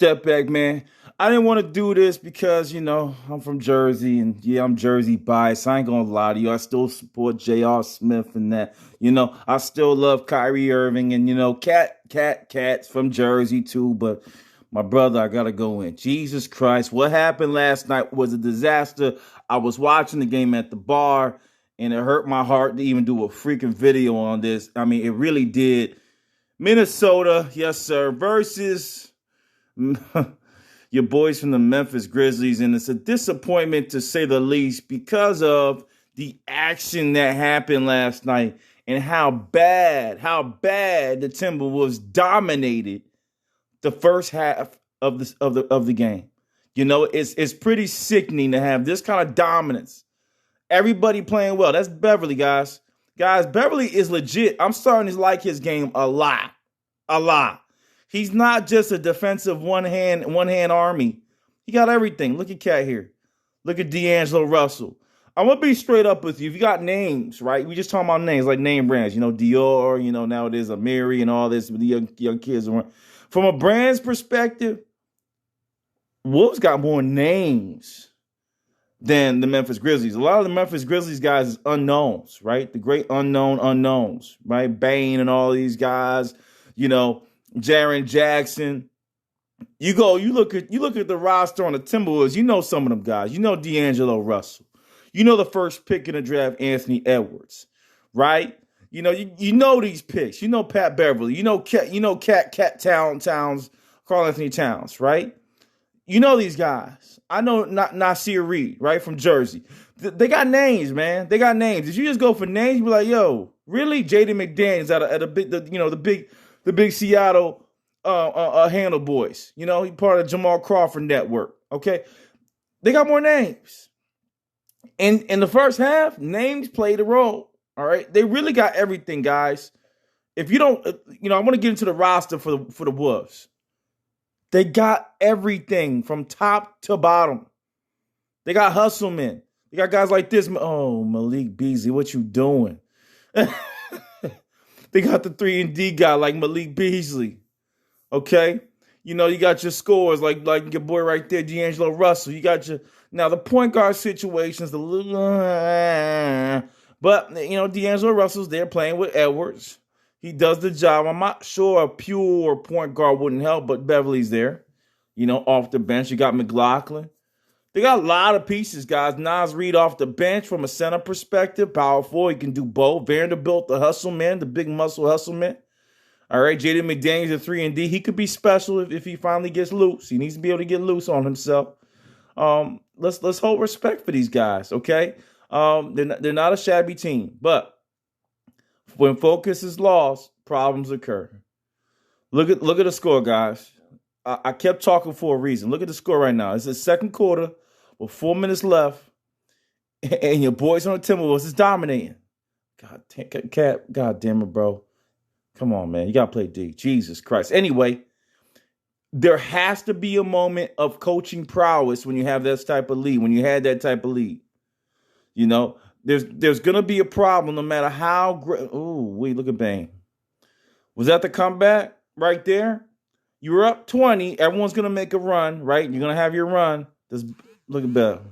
Step back, man. I didn't want to do this because, I'm from Jersey and yeah, I'm Jersey biased. I ain't gonna lie to you. I still support J.R. Smith and that. I still love Kyrie Irving and, Cat's from Jersey too. But my brother, I gotta go in. Jesus Christ. What happened last night was a disaster. I was watching the game at the bar and it hurt my heart to even do a freaking video on this. I mean, it really did. Minnesota, yes, sir, versus your boys from the Memphis Grizzlies, and it's a disappointment to say the least because of the action that happened last night and how bad the Timberwolves dominated the first half of the game. It's pretty sickening to have this kind of dominance. Everybody playing well. That's Beverly, guys. Guys, Beverly is legit. I'm starting to like his game a lot. A lot. He's not just a defensive one-hand army. He got everything. Look at Cat here. Look at D'Angelo Russell. I'm going to be straight up with you. If you got names, right? We just talking about names, like name brands. Dior, now it is Amiri and all this with the young kids. From a brand's perspective, Wolves got more names than the Memphis Grizzlies. A lot of the Memphis Grizzlies guys is unknowns, right? The great unknowns, right? Bane and all these guys, Jaren Jackson. You look at the roster on the Timberwolves, some of them guys. D'Angelo Russell. The first pick in the draft, Anthony Edwards, right? You know these picks. Pat Beverly. Cat Towns, Karl Anthony Towns, right? These guys. I know Nasir Reed, right, from Jersey. They got names, man. They got names. If you just go for names, you be like, yo, really? Jaden McDaniels at a big, the big Seattle handle boys. He part of Jamal Crawford network. Okay, they got more names. In the first half, names played a role. All right, they really got everything, guys. If you don't, I want to get into the roster for the Wolves. They got everything from top to bottom. They got hustle men. They got guys like this. Oh, Malik Beasley, what you doing? They got the 3-and-D guy like Malik Beasley. Okay? You got your scores like your boy right there, D'Angelo Russell. You got now the point guard situations, but D'Angelo Russell's there playing with Edwards. He does the job. I'm not sure a pure point guard wouldn't help, but Beverly's there. Off the bench. You got McLaughlin. They got a lot of pieces, guys. Nas Reed off the bench from a center perspective. Power forward. He can do both. Vanderbilt, the hustle man, the big muscle hustle man. All right, Jaden McDaniels, the 3-and-D. He could be special if he finally gets loose. He needs to be able to get loose on himself. Let's hold respect for these guys, okay? They're not a shabby team, but when focus is lost, problems occur. Look at the score, guys. I kept talking for a reason. Look at the score right now. It's the second quarter with 4 minutes left, and your boys on the Timberwolves is dominating. God damn it, bro. Come on, man. You got to play D. Jesus Christ. Anyway, there has to be a moment of coaching prowess when you have that type of lead, when you had that type of lead. There's going to be a problem no matter how great. Oh, wait, look at Bane. Was that the comeback right there? You were up 20. Everyone's going to make a run, right? You're going to have your run. Look at Bell.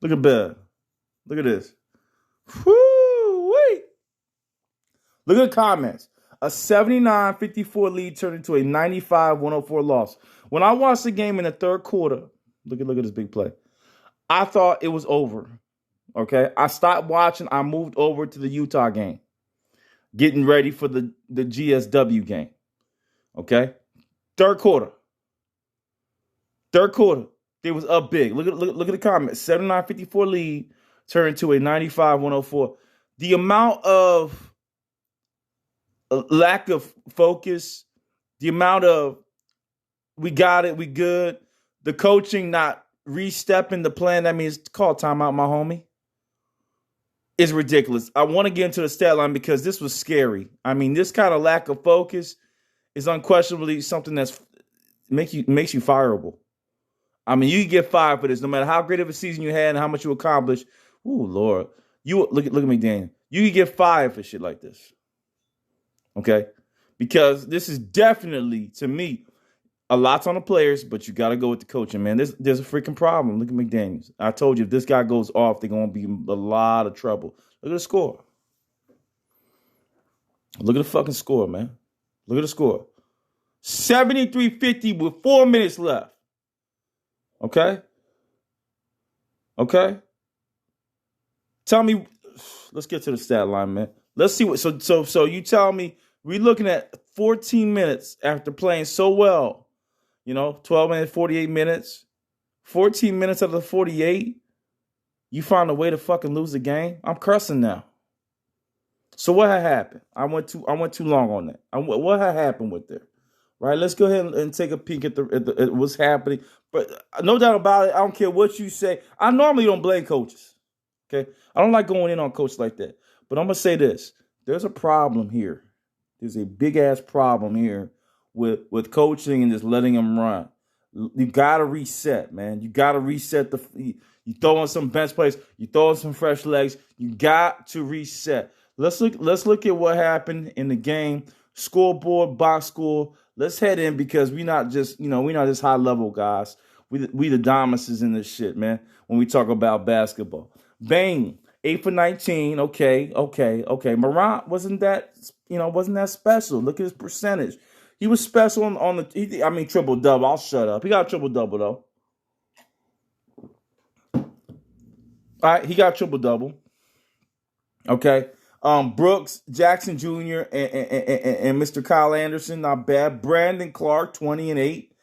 Look at Bell. Look at this. Woo-wee. Look at the comments. A 79-54 lead turned into a 95-104 loss. When I watched the game in the third quarter, look at this big play. I thought it was over. Okay? I stopped watching. I moved over to the Utah game, getting ready for the GSW game. Okay? Third quarter. They was up big. Look at the comments. 79-54 lead turned into a 95-104. The amount of lack of focus, the amount of we got it, we good, the coaching not re-stepping the plan, that means call timeout, my homie, is ridiculous. I want to get into the stat line because this was scary. I mean, this kind of lack of focus is unquestionably something that's makes you fireable. I mean, you can get fired for this no matter how great of a season you had and how much you accomplished. Ooh, Lord. You look at me, Dan. You can get fired for shit like this. Okay? Because this is definitely, to me, A lot's on the players, but you got to go with the coaching, man. There's a freaking problem. Look at McDaniels. I told you, if this guy goes off, they're going to be in a lot of trouble. Look at the score. Look at the fucking score, man. Look at the score. 73-50 with 4 minutes left. Okay? Okay? Tell me, let's get to the stat line, man. Let's see what, so you tell me, we're looking at 14 minutes after playing so well. 12 minutes, 48 minutes. 14 minutes out of the 48, you found a way to fucking lose the game? I'm cursing now. So what had happened? I went too long on that. What had happened with there? Right? Let's go ahead and take a peek at what's happening. But no doubt about it, I don't care what you say. I normally don't blame coaches. Okay? I don't like going in on coaches like that. But I'm going to say this. There's a problem here. There's a big-ass problem here with coaching and just letting them run. You got to reset, man. You got to reset you throw on some bench players. You throw on some fresh legs. You got to reset. Let's look at what happened in the game. Scoreboard, box score. Let's head in because we're not just high level guys. We the diamonds in this shit, man. When we talk about basketball, Bang 8 for 19. Okay. Morant wasn't that special. Look at his percentage. He was special on the triple double. I'll shut up. He got a triple double though. All right, he got a triple double. Okay. Brooks, Jackson Jr., and Mr. Kyle Anderson, not bad. Brandon Clark, 20 and 8.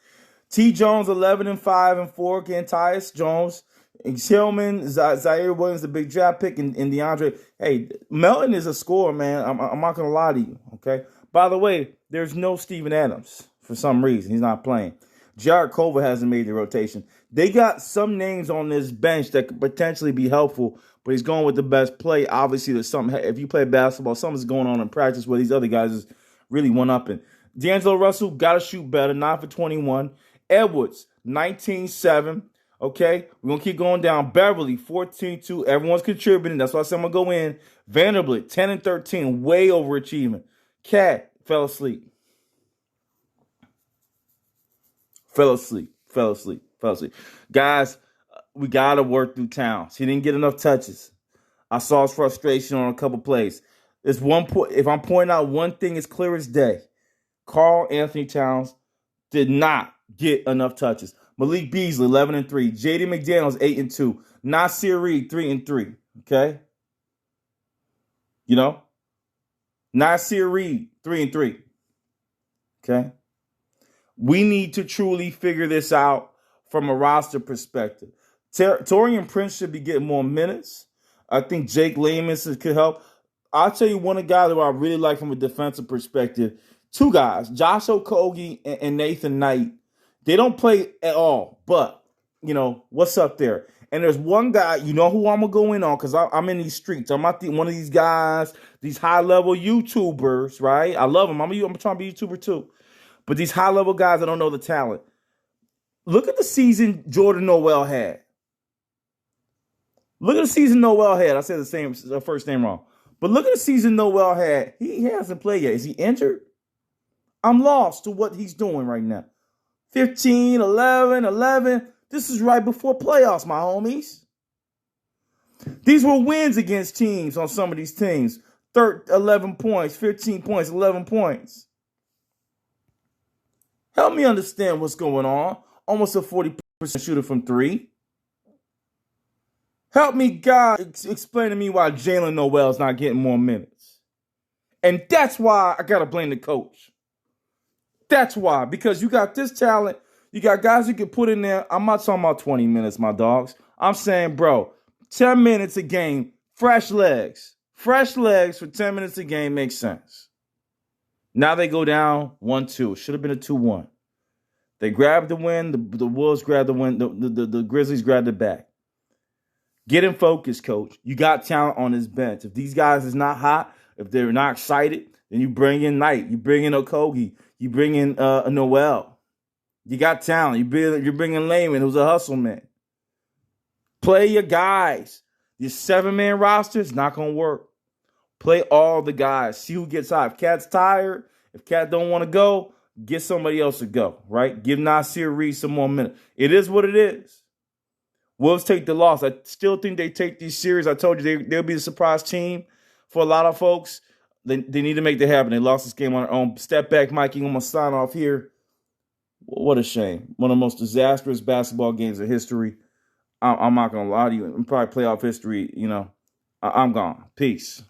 T. Jones, 11 and 5 and 4. Again, Tyus Jones, Hillman, Zaire Williams, the big draft pick, and DeAndre. Hey, Melton is a scorer, man. I'm not gonna lie to you. Okay. By the way, there's no Steven Adams for some reason. He's not playing. Jared Culver hasn't made the rotation. They got some names on this bench that could potentially be helpful, but he's going with the best play. Obviously, there's something. If you play basketball, something's going on in practice where these other guys is really one-upping. D'Angelo Russell got to shoot better, 9 for 21. Edwards, 19-7. Okay, we're going to keep going down. Beverly, 14-2. Everyone's contributing. That's why I said I'm going to go in. Vanderbilt, 10 and 13. Way overachievement. Cat fell asleep. Guys, we got to work through Towns. He didn't get enough touches. I saw his frustration on a couple plays. There's one point. If I'm pointing out one thing, it's clear as day. Karl Anthony Towns did not get enough touches. Malik Beasley, 11 and 3. J.D. McDaniels, 8 and 2. Nasir Reed, 3 and 3. Okay? Nasir Reed, 3 and 3. Okay? We need to truly figure this out from a roster perspective. Taurean Prince should be getting more minutes. I think Jake Layman could help. I'll tell you one of the guys that I really like from a defensive perspective. Two guys, Josh Okogie and Nathan Knight. They don't play at all, but, what's up there? And there's one guy, who I'm going to go in on because I'm in these streets. I'm not one of these guys, these high-level YouTubers, right? I love them. I'm trying to be a YouTuber too. But these high-level guys, I don't know the talent. Look at the season Jordan Noel had. I said the first name wrong. But look at the season Noel had. He hasn't played yet. Is he injured? I'm lost to what he's doing right now. 15, 11. This is right before playoffs, my homies. These were wins against teams on some of these teams. 11 points, 15 points, 11 points. Help me understand what's going on. Almost a 40% shooter from 3. Help me, God, explain to me why Jalen Noel's not getting more minutes. And that's why I got to blame the coach. That's why. Because you got this talent. You got guys you can put in there. I'm not talking about 20 minutes, my dogs. I'm saying, bro, 10 minutes a game, fresh legs. Fresh legs for 10 minutes a game makes sense. Now they go down 1-2. Should have been a 2-1. They grabbed the win. The Wolves grabbed the win. The Grizzlies grabbed it back. Get in focus, coach. You got talent on this bench. If these guys is not hot, if they're not excited, then you bring in Knight. You bring in Okogie. You bring in Noel. You got talent. You're bringing Layman, who's a hustle man. Play your guys. Your 7-man roster is not going to work. Play all the guys. See who gets hot. If Cat's tired, if Cat don't want to go, get somebody else to go, right? Give Nasir Reed some more minutes. It is what it is. Wolves take the loss. I still think they take these series. I told you they'll be the surprise team for a lot of folks. They need to make that happen. They lost this game on their own. Step back, Mikey. I'm going to sign off here. What a shame. One of the most disastrous basketball games in history. I'm not going to lie to you. In probably playoff history, I'm gone. Peace.